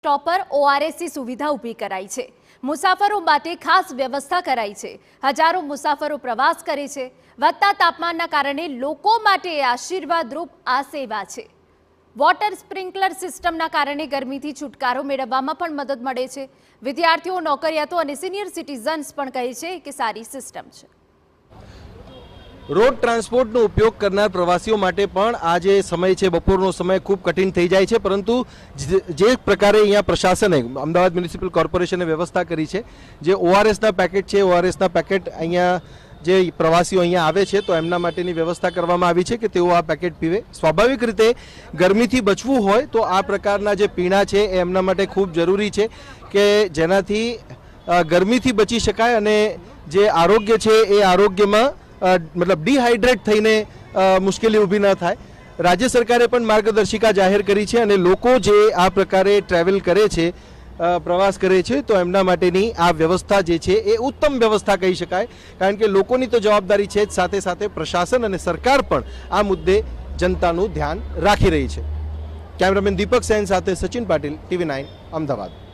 Stop પર ઓઆરએસની સુવિધા ઊભી કરાઈ છે। મુસાફરો માટે ખાસ વ્યવસ્થા કરાઈ છે। હજારો મુસાફરો પ્રવાસ કરે છે। વધતા તાપમાનના કારણે લોકો માટે આશીર્વાદરૂપ આ સેવા છે। વોટર સ્પ્રિંકલર સિસ્ટમના કારણે ગરમીથી છુટકારો મેળવવામાં પણ મદદ મળે છે। વિદ્યાર્થીઓ, નોકરિયાતો અને સિનિયર સિટીઝન્સ પણ કહે છે કે સારી સિસ્ટમ છે। रोड ट्रांसपोर्टનો ઉપયોગ કરનાર પ્રવાસીઓ માટે પણ આ જે સમય છે બપોરનો સમય ખૂબ કઠિન થઈ જાય છે, પરંતુ જે પ્રકારે અહીંયા પ્રશાસને અમદાવાદ મ્યુનિસિપલ કોર્પોરેશને વ્યવસ્થા કરી છે, જે ઓઆરએસના પેકેટ છે, ઓઆરએસના પેકેટ અહીંયા જે પ્રવાસીઓ અહીંયા આવે છે તો એમના માટેની વ્યવસ્થા કરવામાં આવી છે કે તેઓ આ પેકેટ પીવે। સ્વાભાવિક રીતે ગરમીથી બચવું હોય તો આ પ્રકારના જે પીણા છે એ એમના માટે ખૂબ જરૂરી છે કે જેનાથી ગરમીથી બચી શકાય અને જે આરોગ્ય છે એ આરોગ્યમાં मतलब डिहाइड्रेट थईने मुश्केली ऊभी न थाय। राज्य सरकारे पण मार्गदर्शिका जाहिर करी छे अने लोको जे आ प्रकारे ट्रेवल करे छे, प्रवास करे छे तो एमना माटेनी आ व्यवस्था जे छे ए उत्तम व्यवस्था कही शकाय, कारण के लोकोनी तो जवाबदारी छे ज साथे साथे प्रशासन अने सरकार पण आ मुद्दे जनतानुं ध्यान राखी रही छे। कैमरामेन दीपक सेन साथे सचिन पाटील, TV9 अमदावाद।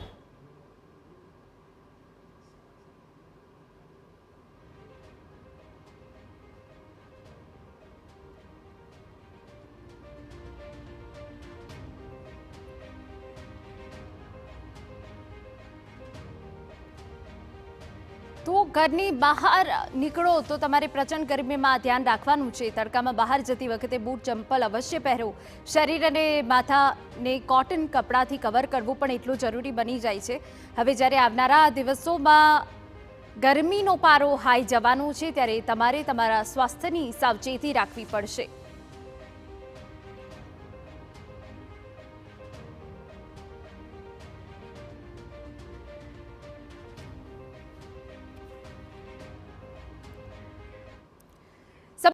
तो घरनी बहार निकळो तो तमारे प्रचंड गरमी में ध्यान राखवानुं छे। तड़का में बहार जती वखते बूट चंपल अवश्य पहरो। शरीर अने माथा ने कॉटन कपड़ाथी कवर करवुं पण एटलुं जरूरी बनी जाय छे। हवे ज्यारे आवनारा दिवसोमां गरमीनो पारो हाई जवानो छे त्यारे तमारे तमारा स्वास्थ्यनी सावचेती राखवी पड़शे।